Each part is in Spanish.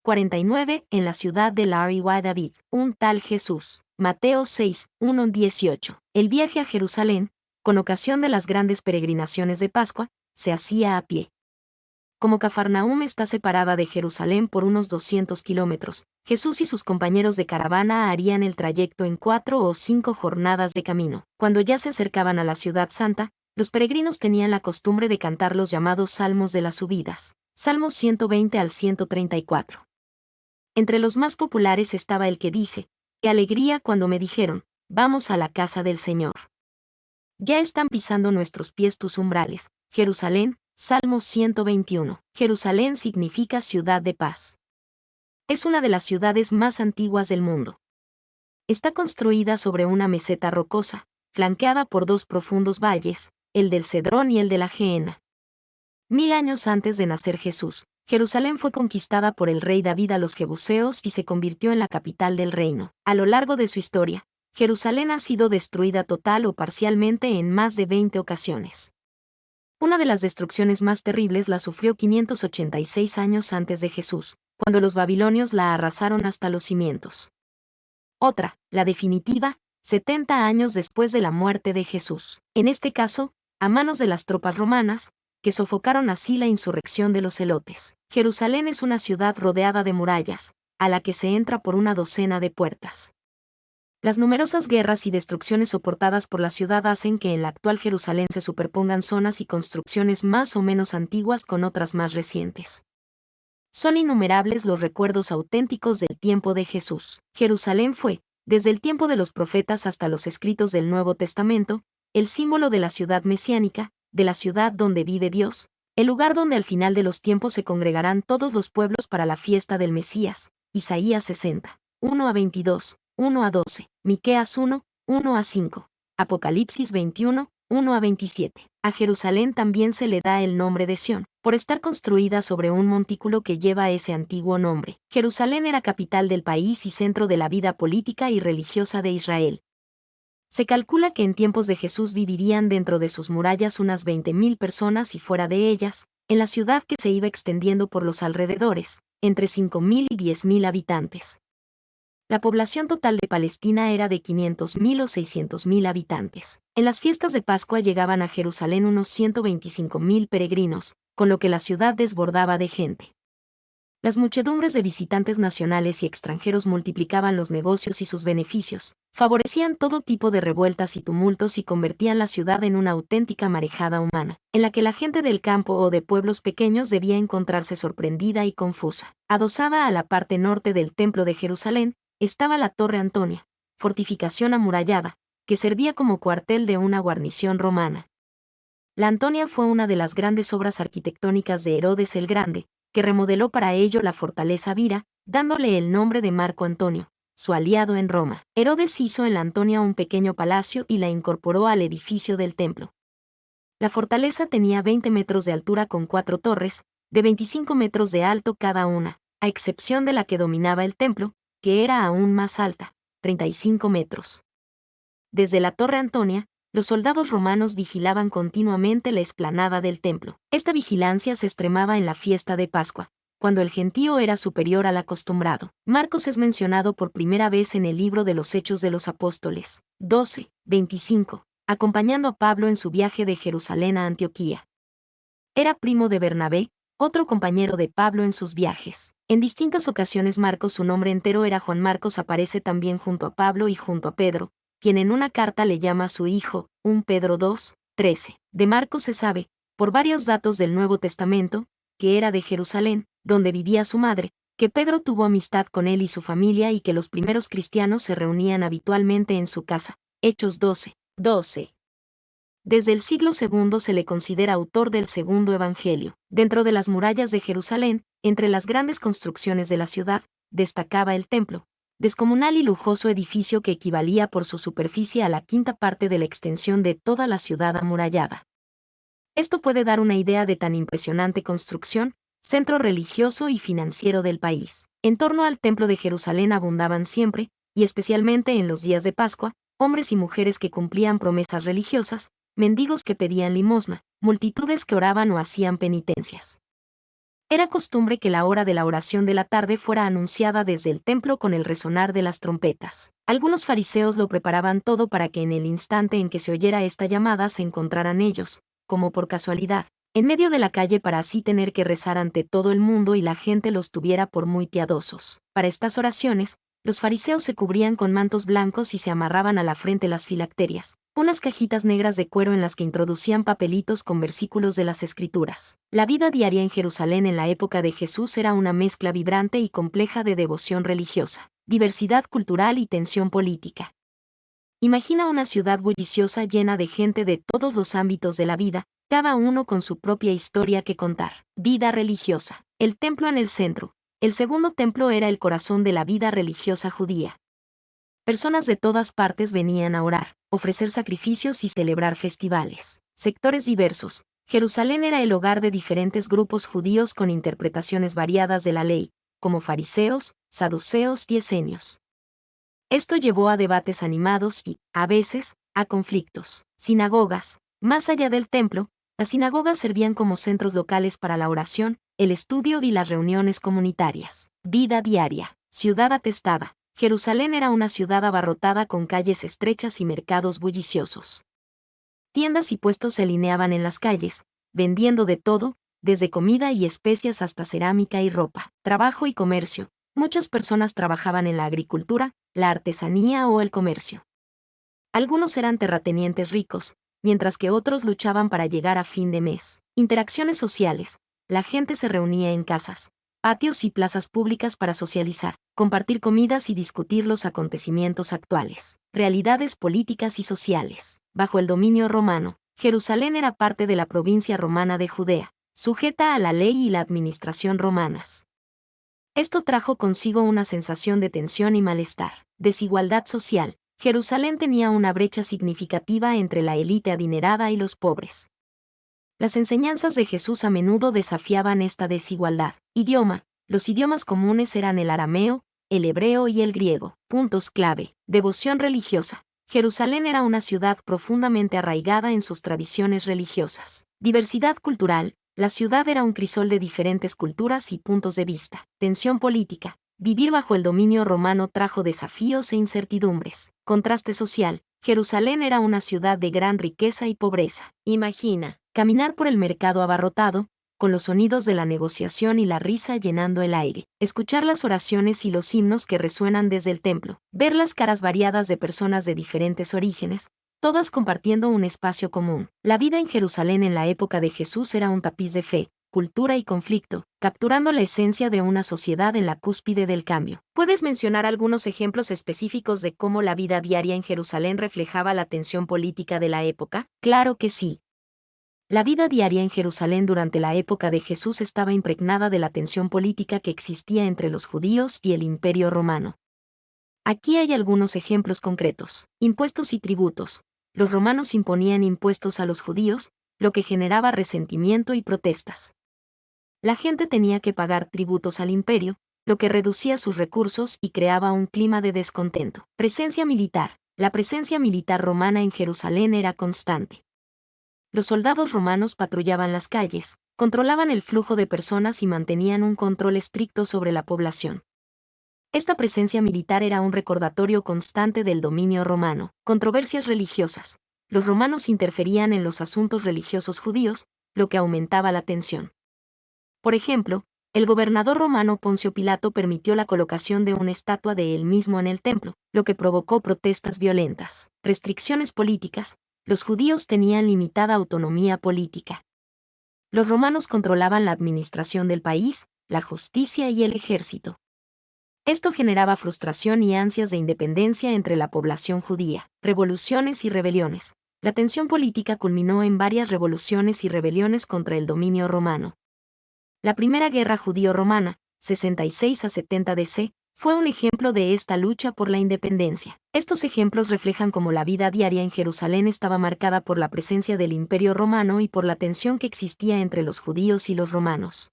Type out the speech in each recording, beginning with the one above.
49, en la ciudad de Lari David, un tal Jesús. Mateo 6, 1-18. El viaje a Jerusalén, con ocasión de las grandes peregrinaciones de Pascua, se hacía a pie. Como Cafarnaúm está separada de Jerusalén por unos 200 kilómetros, Jesús y sus compañeros de caravana harían el trayecto en 4 o 5 jornadas de camino. Cuando ya se acercaban a la ciudad santa, los peregrinos tenían la costumbre de cantar los llamados Salmos de las Subidas, Salmos 120 al 134. Entre los más populares estaba el que dice: «Qué alegría cuando me dijeron, vamos a la casa del Señor. Ya están pisando nuestros pies tus umbrales, Jerusalén». Salmo 121. Jerusalén significa ciudad de paz. Es una de las ciudades más antiguas del mundo. Está construida sobre una meseta rocosa, flanqueada por 2 profundos valles, el del Cedrón y el de la Gehenna. 1000 años antes de nacer Jesús, Jerusalén fue conquistada por el rey David a los jebuseos y se convirtió en la capital del reino. A lo largo de su historia, Jerusalén ha sido destruida total o parcialmente en más de 20 ocasiones. Una de las destrucciones más terribles la sufrió 586 años antes de Jesús, cuando los babilonios la arrasaron hasta los cimientos. Otra, la definitiva, 70 años después de la muerte de Jesús. En este caso, a manos de las tropas romanas, que sofocaron así la insurrección de los celotes. Jerusalén es una ciudad rodeada de murallas, a la que se entra por una docena de puertas. Las numerosas guerras y destrucciones soportadas por la ciudad hacen que en la actual Jerusalén se superpongan zonas y construcciones más o menos antiguas con otras más recientes. Son innumerables los recuerdos auténticos del tiempo de Jesús. Jerusalén fue, desde el tiempo de los profetas hasta los escritos del Nuevo Testamento, el símbolo de la ciudad mesiánica, de la ciudad donde vive Dios, el lugar donde al final de los tiempos se congregarán todos los pueblos para la fiesta del Mesías. Isaías 60, 1-22. 1-12, Miqueas 1, 1-5, Apocalipsis 21, 1-27. A Jerusalén también se le da el nombre de Sión, por estar construida sobre un montículo que lleva ese antiguo nombre. Jerusalén era capital del país y centro de la vida política y religiosa de Israel. Se calcula que en tiempos de Jesús vivirían dentro de sus murallas unas 20.000 personas y fuera de ellas, en la ciudad que se iba extendiendo por los alrededores, entre 5.000 y 10.000 habitantes. La población total de Palestina era de 500.000 o 600.000 habitantes. En las fiestas de Pascua llegaban a Jerusalén unos 125.000 peregrinos, con lo que la ciudad desbordaba de gente. Las muchedumbres de visitantes nacionales y extranjeros multiplicaban los negocios y sus beneficios, favorecían todo tipo de revueltas y tumultos y convertían la ciudad en una auténtica marejada humana, en la que la gente del campo o de pueblos pequeños debía encontrarse sorprendida y confusa. Adosada a la parte norte del Templo de Jerusalén, estaba la Torre Antonia, fortificación amurallada, que servía como cuartel de una guarnición romana. La Antonia fue una de las grandes obras arquitectónicas de Herodes el Grande, que remodeló para ello la fortaleza Vira, dándole el nombre de Marco Antonio, su aliado en Roma. Herodes hizo en la Antonia un pequeño palacio y la incorporó al edificio del templo. La fortaleza tenía 20 metros de altura con 4 torres, de 25 metros de alto cada una, a excepción de la que dominaba el templo, que era aún más alta, 35 metros. Desde la Torre Antonia, los soldados romanos vigilaban continuamente la explanada del templo. Esta vigilancia se extremaba en la fiesta de Pascua, cuando el gentío era superior al acostumbrado. Marcos es mencionado por primera vez en el libro de los Hechos de los Apóstoles, 12-25, acompañando a Pablo en su viaje de Jerusalén a Antioquía. Era primo de Bernabé, otro compañero de Pablo en sus viajes. En distintas ocasiones Marcos, su nombre entero era Juan Marcos, aparece también junto a Pablo y junto a Pedro, quien en una carta le llama a su hijo, 1 Pedro 2:13. De Marcos se sabe, por varios datos del Nuevo Testamento, que era de Jerusalén, donde vivía su madre, que Pedro tuvo amistad con él y su familia y que los primeros cristianos se reunían habitualmente en su casa. Hechos 12:12. Desde el siglo II se le considera autor del segundo evangelio. Dentro de las murallas de Jerusalén, entre las grandes construcciones de la ciudad, destacaba el templo, descomunal y lujoso edificio que equivalía por su superficie a la quinta parte de la extensión de toda la ciudad amurallada. Esto puede dar una idea de tan impresionante construcción, centro religioso y financiero del país. En torno al templo de Jerusalén abundaban siempre, y especialmente en los días de Pascua, hombres y mujeres que cumplían promesas religiosas, mendigos que pedían limosna, multitudes que oraban o hacían penitencias. Era costumbre que la hora de la oración de la tarde fuera anunciada desde el templo con el resonar de las trompetas. Algunos fariseos lo preparaban todo para que en el instante en que se oyera esta llamada se encontraran ellos, como por casualidad, en medio de la calle para así tener que rezar ante todo el mundo y la gente los tuviera por muy piadosos. Para estas oraciones, los fariseos se cubrían con mantos blancos y se amarraban a la frente las filacterias, unas cajitas negras de cuero en las que introducían papelitos con versículos de las Escrituras. La vida diaria en Jerusalén en la época de Jesús era una mezcla vibrante y compleja de devoción religiosa, diversidad cultural y tensión política. Imagina una ciudad bulliciosa llena de gente de todos los ámbitos de la vida, cada uno con su propia historia que contar. Vida religiosa. El templo en el centro. El segundo templo era el corazón de la vida religiosa judía. Personas de todas partes venían a orar, ofrecer sacrificios y celebrar festivales. Sectores diversos. Jerusalén era el hogar de diferentes grupos judíos con interpretaciones variadas de la ley, como fariseos, saduceos y esenios. Esto llevó a debates animados y, a veces, a conflictos. Sinagogas. Más allá del templo, las sinagogas servían como centros locales para la oración, el estudio y las reuniones comunitarias. Vida diaria. Ciudad atestada. Jerusalén era una ciudad abarrotada con calles estrechas y mercados bulliciosos. Tiendas y puestos se alineaban en las calles, vendiendo de todo, desde comida y especias hasta cerámica y ropa. Trabajo y comercio. Muchas personas trabajaban en la agricultura, la artesanía o el comercio. Algunos eran terratenientes ricos, mientras que otros luchaban para llegar a fin de mes. Interacciones sociales. La gente se reunía en casas, patios y plazas públicas para socializar, compartir comidas y discutir los acontecimientos actuales. Realidades políticas y sociales. Bajo el dominio romano, Jerusalén era parte de la provincia romana de Judea, sujeta a la ley y la administración romanas. Esto trajo consigo una sensación de tensión y malestar. Desigualdad social. Jerusalén tenía una brecha significativa entre la élite adinerada y los pobres. Las enseñanzas de Jesús a menudo desafiaban esta desigualdad. Idioma. Los idiomas comunes eran el arameo, el hebreo y el griego. Puntos clave. Devoción religiosa. Jerusalén era una ciudad profundamente arraigada en sus tradiciones religiosas. Diversidad cultural. La ciudad era un crisol de diferentes culturas y puntos de vista. Tensión política. Vivir bajo el dominio romano trajo desafíos e incertidumbres. Contraste social. Jerusalén era una ciudad de gran riqueza y pobreza. Imagina, caminar por el mercado abarrotado, con los sonidos de la negociación y la risa llenando el aire. Escuchar las oraciones y los himnos que resuenan desde el templo. Ver las caras variadas de personas de diferentes orígenes, todas compartiendo un espacio común. La vida en Jerusalén en la época de Jesús era un tapiz de fe, cultura y conflicto, capturando la esencia de una sociedad en la cúspide del cambio. ¿Puedes mencionar algunos ejemplos específicos de cómo la vida diaria en Jerusalén reflejaba la tensión política de la época? Claro que sí. La vida diaria en Jerusalén durante la época de Jesús estaba impregnada de la tensión política que existía entre los judíos y el Imperio Romano. Aquí hay algunos ejemplos concretos. Impuestos y tributos. Los romanos imponían impuestos a los judíos, lo que generaba resentimiento y protestas. La gente tenía que pagar tributos al imperio, lo que reducía sus recursos y creaba un clima de descontento. Presencia militar. La presencia militar romana en Jerusalén era constante. Los soldados romanos patrullaban las calles, controlaban el flujo de personas y mantenían un control estricto sobre la población. Esta presencia militar era un recordatorio constante del dominio romano. Controversias religiosas. Los romanos interferían en los asuntos religiosos judíos, lo que aumentaba la tensión. Por ejemplo, el gobernador romano Poncio Pilato permitió la colocación de una estatua de él mismo en el templo, lo que provocó protestas violentas. Restricciones políticas. Los judíos tenían limitada autonomía política. Los romanos controlaban la administración del país, la justicia y el ejército. Esto generaba frustración y ansias de independencia entre la población judía. Revoluciones y rebeliones. La tensión política culminó en varias revoluciones y rebeliones contra el dominio romano. La Primera Guerra Judío-Romana, 66 a 70 DC, fue un ejemplo de esta lucha por la independencia. Estos ejemplos reflejan cómo la vida diaria en Jerusalén estaba marcada por la presencia del Imperio Romano y por la tensión que existía entre los judíos y los romanos.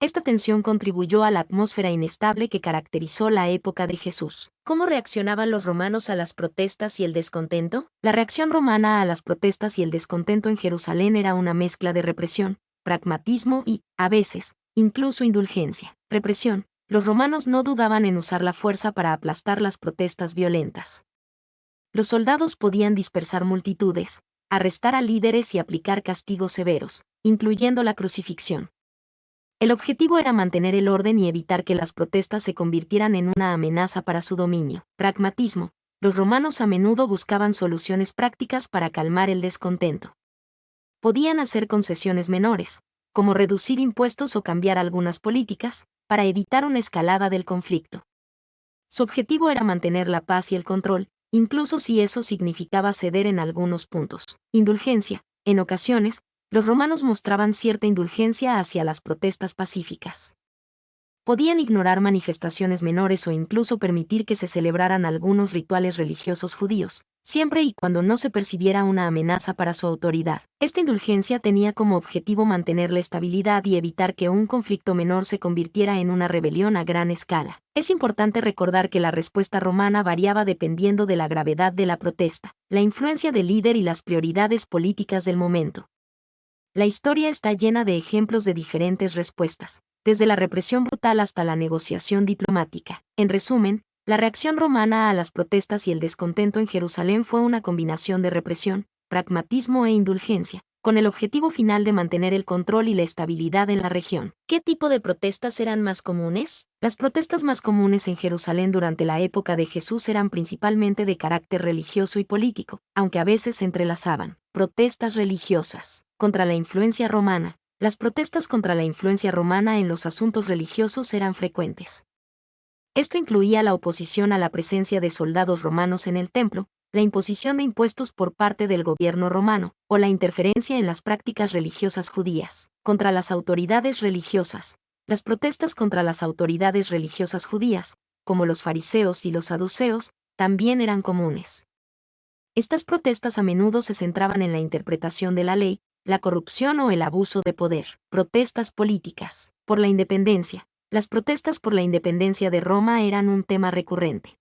Esta tensión contribuyó a la atmósfera inestable que caracterizó la época de Jesús. ¿Cómo reaccionaban los romanos a las protestas y el descontento? La reacción romana a las protestas y el descontento en Jerusalén era una mezcla de represión, pragmatismo y, a veces, incluso indulgencia, represión. Los romanos no dudaban en usar la fuerza para aplastar las protestas violentas. Los soldados podían dispersar multitudes, arrestar a líderes y aplicar castigos severos, incluyendo la crucifixión. El objetivo era mantener el orden y evitar que las protestas se convirtieran en una amenaza para su dominio. Pragmatismo. Los romanos a menudo buscaban soluciones prácticas para calmar el descontento. Podían hacer concesiones menores, como reducir impuestos o cambiar algunas políticas, para evitar una escalada del conflicto. Su objetivo era mantener la paz y el control, incluso si eso significaba ceder en algunos puntos. Indulgencia. En ocasiones, los romanos mostraban cierta indulgencia hacia las protestas pacíficas. Podían ignorar manifestaciones menores o incluso permitir que se celebraran algunos rituales religiosos judíos, siempre y cuando no se percibiera una amenaza para su autoridad. Esta indulgencia tenía como objetivo mantener la estabilidad y evitar que un conflicto menor se convirtiera en una rebelión a gran escala. Es importante recordar que la respuesta romana variaba dependiendo de la gravedad de la protesta, la influencia del líder y las prioridades políticas del momento. La historia está llena de ejemplos de diferentes respuestas, desde la represión brutal hasta la negociación diplomática. En resumen, la reacción romana a las protestas y el descontento en Jerusalén fue una combinación de represión, pragmatismo e indulgencia, con el objetivo final de mantener el control y la estabilidad en la región. ¿Qué tipo de protestas eran más comunes? Las protestas más comunes en Jerusalén durante la época de Jesús eran principalmente de carácter religioso y político, aunque a veces se entrelazaban. Protestas religiosas. Contra la influencia romana. Las protestas contra la influencia romana en los asuntos religiosos eran frecuentes. Esto incluía la oposición a la presencia de soldados romanos en el templo, la imposición de impuestos por parte del gobierno romano, o la interferencia en las prácticas religiosas judías. Contra las autoridades religiosas. Las protestas contra las autoridades religiosas judías, como los fariseos y los saduceos, también eran comunes. Estas protestas a menudo se centraban en la interpretación de la ley, la corrupción o el abuso de poder. Protestas políticas. Por la independencia. Las protestas por la independencia de Roma eran un tema recurrente.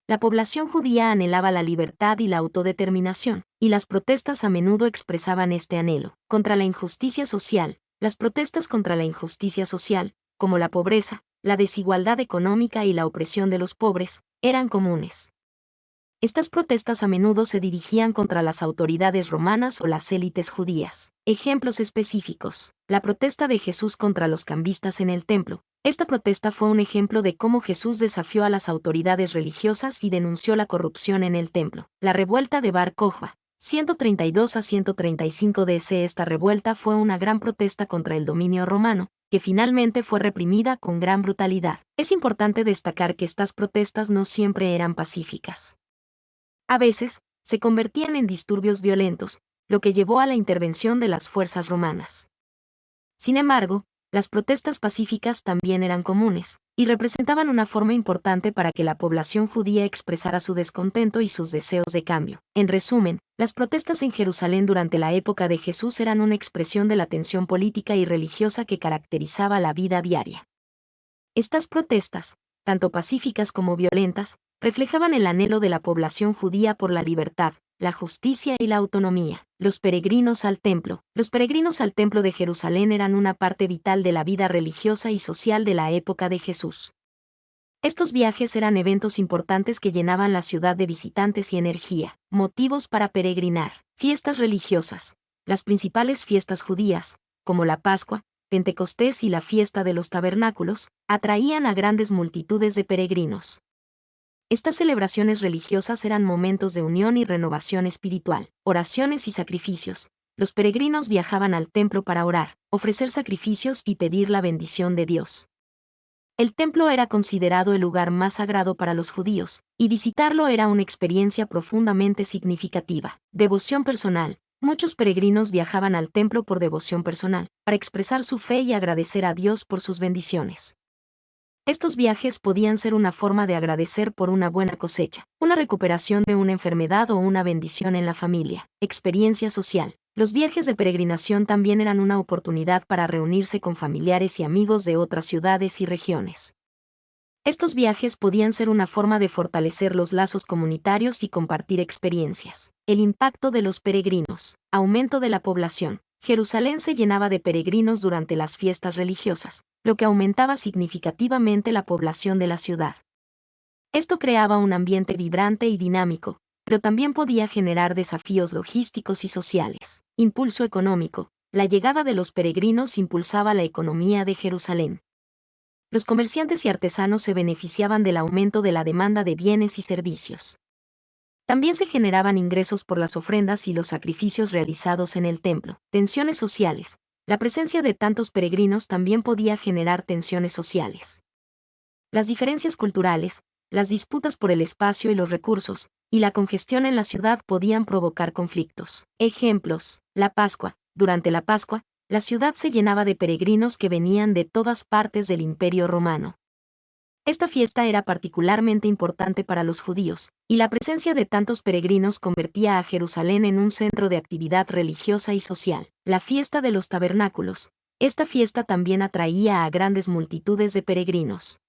La población judía anhelaba la libertad y la autodeterminación, y las protestas a menudo expresaban este anhelo. Contra la injusticia social. Las protestas contra la injusticia social, como la pobreza, la desigualdad económica y la opresión de los pobres, eran comunes. Estas protestas a menudo se dirigían contra las autoridades romanas o las élites judías. Ejemplos específicos. La protesta de Jesús contra los cambistas en el templo. Esta protesta fue un ejemplo de cómo Jesús desafió a las autoridades religiosas y denunció la corrupción en el templo. La revuelta de Bar Kokhba. 132 a 135 DC. Esta revuelta fue una gran protesta contra el dominio romano, que finalmente fue reprimida con gran brutalidad. Es importante destacar que estas protestas no siempre eran pacíficas. A veces, se convertían en disturbios violentos, lo que llevó a la intervención de las fuerzas romanas. Sin embargo, las protestas pacíficas también eran comunes, y representaban una forma importante para que la población judía expresara su descontento y sus deseos de cambio. En resumen, las protestas en Jerusalén durante la época de Jesús eran una expresión de la tensión política y religiosa que caracterizaba la vida diaria. Estas protestas, tanto pacíficas como violentas, reflejaban el anhelo de la población judía por la libertad, la justicia y la autonomía. Los peregrinos al templo. Los peregrinos al templo de Jerusalén eran una parte vital de la vida religiosa y social de la época de Jesús. Estos viajes eran eventos importantes que llenaban la ciudad de visitantes y energía. Motivos para peregrinar. Fiestas religiosas. Las principales fiestas judías, como la Pascua, Pentecostés y la fiesta de los tabernáculos, atraían a grandes multitudes de peregrinos. Estas celebraciones religiosas eran momentos de unión y renovación espiritual. Oraciones y sacrificios. Los peregrinos viajaban al templo para orar, ofrecer sacrificios y pedir la bendición de Dios. El templo era considerado el lugar más sagrado para los judíos, y visitarlo era una experiencia profundamente significativa. Devoción personal. Muchos peregrinos viajaban al templo por devoción personal, para expresar su fe y agradecer a Dios por sus bendiciones. Estos viajes podían ser una forma de agradecer por una buena cosecha, una recuperación de una enfermedad o una bendición en la familia. Experiencia social. Los viajes de peregrinación también eran una oportunidad para reunirse con familiares y amigos de otras ciudades y regiones. Estos viajes podían ser una forma de fortalecer los lazos comunitarios y compartir experiencias. El impacto de los peregrinos. Aumento de la población. Jerusalén se llenaba de peregrinos durante las fiestas religiosas, lo que aumentaba significativamente la población de la ciudad. Esto creaba un ambiente vibrante y dinámico, pero también podía generar desafíos logísticos y sociales. Impulso económico. La llegada de los peregrinos impulsaba la economía de Jerusalén. Los comerciantes y artesanos se beneficiaban del aumento de la demanda de bienes y servicios. También se generaban ingresos por las ofrendas y los sacrificios realizados en el templo. Tensiones sociales. La presencia de tantos peregrinos también podía generar tensiones sociales. Las diferencias culturales, las disputas por el espacio y los recursos, y la congestión en la ciudad podían provocar conflictos. Ejemplos. La Pascua. Durante la Pascua, la ciudad se llenaba de peregrinos que venían de todas partes del Imperio Romano. Esta fiesta era particularmente importante para los judíos, y la presencia de tantos peregrinos convertía a Jerusalén en un centro de actividad religiosa y social. La fiesta de los tabernáculos. Esta fiesta también atraía a grandes multitudes de peregrinos.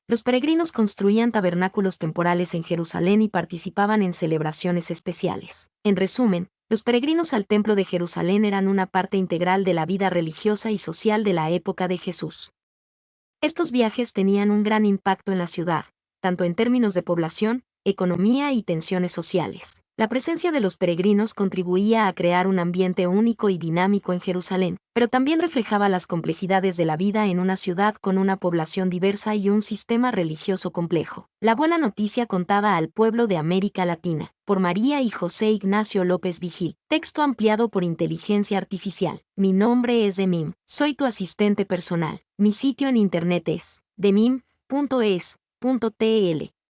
Los peregrinos construían tabernáculos temporales en Jerusalén y participaban en celebraciones especiales. En resumen, los peregrinos al Templo de Jerusalén eran una parte integral de la vida religiosa y social de la época de Jesús. Estos viajes tenían un gran impacto en la ciudad, tanto en términos de población, economía y tensiones sociales. La presencia de los peregrinos contribuía a crear un ambiente único y dinámico en Jerusalén, pero también reflejaba las complejidades de la vida en una ciudad con una población diversa y un sistema religioso complejo. La buena noticia contada al pueblo de América Latina, por María y José Ignacio López Vigil. Texto ampliado por inteligencia artificial. Mi nombre es Demim, soy tu asistente personal. Mi sitio en internet es demim.es.tl.